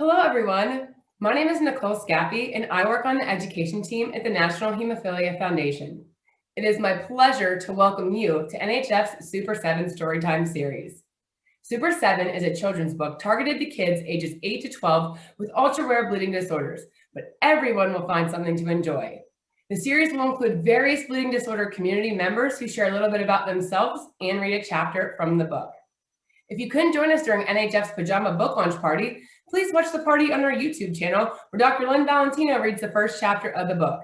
Hello, everyone. My name is Nicole Scappy, and I work on the education team at the National Hemophilia Foundation. It is my pleasure to welcome you to NHF's Super 7 Storytime series. Super 7 is a children's book targeted to kids ages 8 to 12 with ultra-rare bleeding disorders, but everyone will find something to enjoy. The series will include various bleeding disorder community members who share a little bit about themselves and read a chapter from the book. If you couldn't join us during NHF's Pajama Book Launch Party, please watch the party on our YouTube channel where Dr. Lynn Valentino reads the first chapter of the book.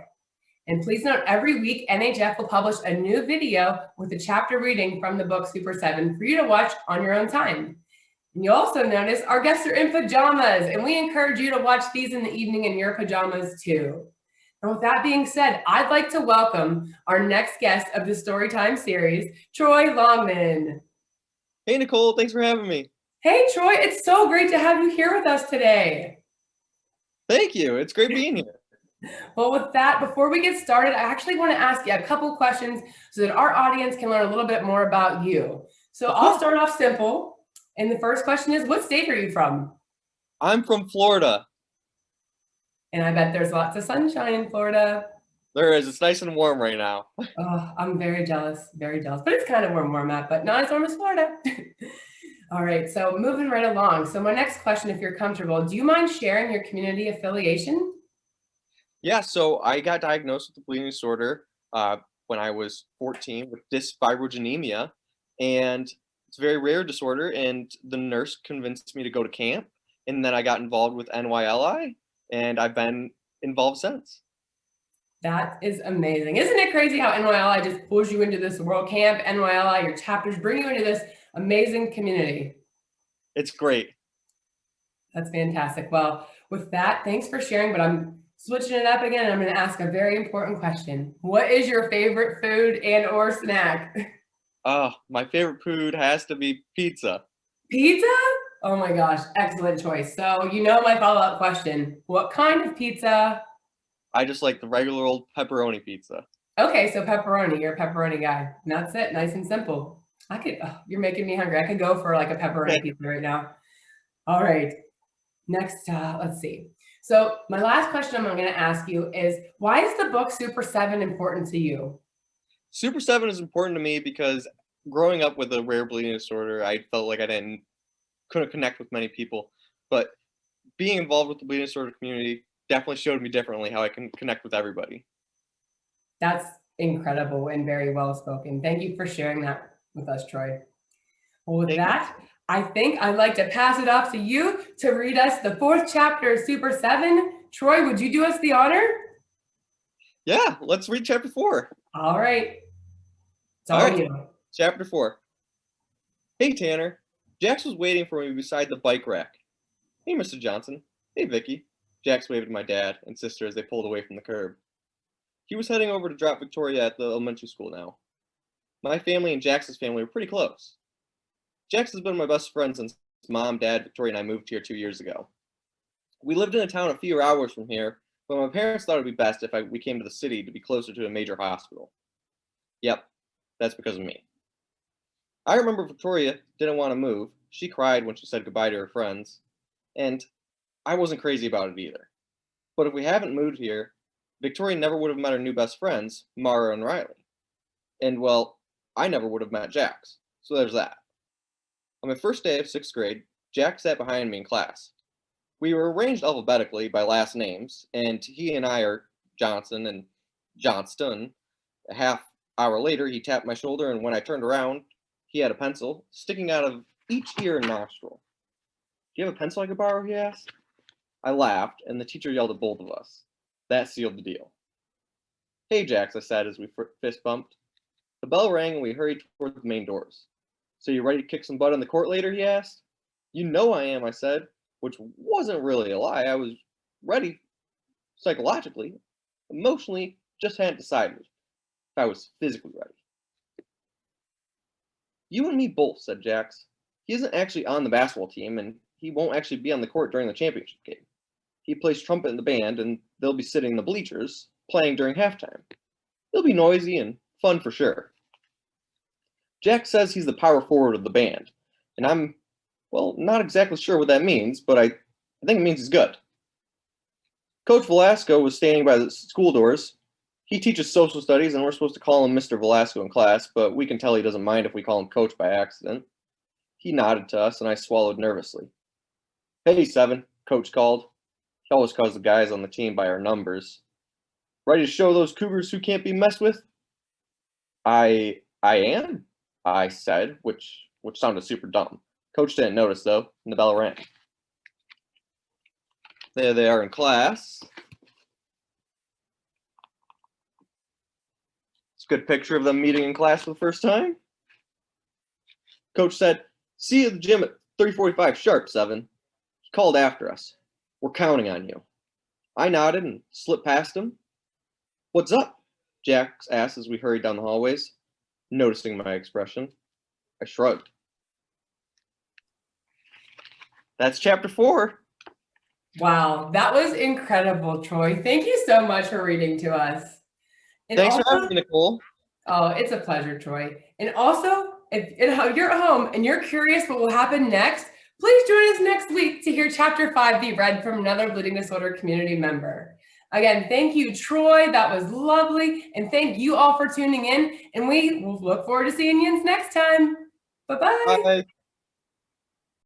And please note, every week NHF will publish a new video with a chapter reading from the book Super 7 for you to watch on your own time. And you'll also notice our guests are in pajamas, and we encourage you to watch these in the evening in your pajamas too. And with that being said, I'd like to welcome our next guest of the Storytime series, Troy Longman. Hey, Nicole, thanks for having me. Hey, Troy, it's so great to have you here with us today. Thank you. It's great being here. Well, with that, before we get started, I actually want to ask you a couple questions so that our audience can learn a little bit more about you. So I'll start off simple. And the first question is, what state are you from? I'm from Florida. And I bet there's lots of sunshine in Florida. There is. It's nice and warm right now. Oh, I'm very jealous, but it's kind of where I'm at, but not as warm as Florida. All right, so moving right along. So my next question, if you're comfortable, do you mind sharing your community affiliation? Yeah, so I got diagnosed with a bleeding disorder when I was 14 with dysfibrogenemia, and it's a very rare disorder, and the nurse convinced me to go to camp, and then I got involved with NYLI, and I've been involved since. That is amazing. Isn't it crazy how NYLI just pulls you into this world camp, NYLI, your chapters bring you into this amazing community? It's great. That's fantastic. Well, with that, thanks for sharing, but I'm switching it up again, and I'm going to ask a very important question. What is your favorite food and or snack? Oh, my favorite food has to be pizza. Pizza? Oh my gosh, excellent choice. So you know my follow-up question. What kind of pizza? I just like the regular old pepperoni pizza. Okay, so pepperoni. You're a pepperoni guy. And that's it. Nice and simple. You're making me hungry. I could go for like a pepperoni pizza right now. All right. Next, let's see. So my last question I'm going to ask you is, why is the book Super 7 important to you? Super 7 is important to me because growing up with a rare bleeding disorder, I felt like I couldn't connect with many people. But being involved with the bleeding disorder community definitely showed me differently how I can connect with everybody. That's incredible and very well spoken. Thank you for sharing that with us, Troy. Well, with that, I think I'd like to pass it off to you to read us the 4th chapter of Super 7. Troy, would you do us the honor? Yeah, let's read chapter 4. All right. It's all right. You. Chapter 4. Hey, Tanner. Jax was waiting for me beside the bike rack. Hey, Mr. Johnson. Hey, Vicky. Jax waved to my dad and sister as they pulled away from the curb. He was heading over to drop Victoria at the elementary school now. My family and Jax's family were pretty close. Jax has been my best friend since Mom, Dad, Victoria, and I moved here 2 years ago. We lived in a town a few hours from here, but my parents thought it would be best if we came to the city to be closer to a major hospital. Yep, that's because of me. I remember Victoria didn't want to move. She cried when she said goodbye to her friends, and I wasn't crazy about it either. But if we haven't moved here, Victoria never would have met her new best friends, Mara and Riley. And, well, I never would have met Jax, so there's that. On my first day of 6th grade, Jax sat behind me in class. We were arranged alphabetically by last names, and he and I are Johnson and Johnston. A half hour later, he tapped my shoulder, and when I turned around, he had a pencil sticking out of each ear and nostril. Do you have a pencil I could borrow? He asked. I laughed, and the teacher yelled at both of us. That sealed the deal. Hey, Jax, I said as we fist bumped. The bell rang, and we hurried toward the main doors. So you ready to kick some butt on the court later? He asked. You know I am, I said, which wasn't really a lie. I was ready psychologically. Emotionally, just hadn't decided if I was physically ready. You and me both, said Jax. He isn't actually on the basketball team, and he won't actually be on the court during the championship game. He plays trumpet in the band, and they'll be sitting in the bleachers, playing during halftime. It'll be noisy and fun for sure. Jax says he's the power forward of the band, and I'm, well, not exactly sure what that means, but I I think it means he's good. Coach Velasco was standing by the school doors. He teaches social studies, and we're supposed to call him Mr. Velasco in class, but we can tell he doesn't mind if we call him Coach by accident. He nodded to us, and I swallowed nervously. "Hey, Seven," Coach called. He always calls the guys on the team by our numbers. "Ready to show those Cougars who can't be messed with?" I am," I said, which sounded super dumb. Coach didn't notice, though, and the bell rang. There they are in class. It's a good picture of them meeting in class for the first time. Coach said, "See you at the gym at 3:45 sharp, Seven." He called after us. "We're counting on you." I nodded and slipped past him. "What's up?" Jax asked as we hurried down the hallways. Noticing my expression, I shrugged. That's chapter 4. Wow, that was incredible, Troy. Thank you so much for reading to us. And Thanks also, for having me, Nicole. oh, it's a pleasure, Troy. And also, if you're at home and you're curious what will happen next, please join us next week to hear Chapter 5 be read from another bleeding disorder community member. Again, thank you, Troy. That was lovely. And thank you all for tuning in. And we will look forward to seeing you next time. Bye-bye. Bye.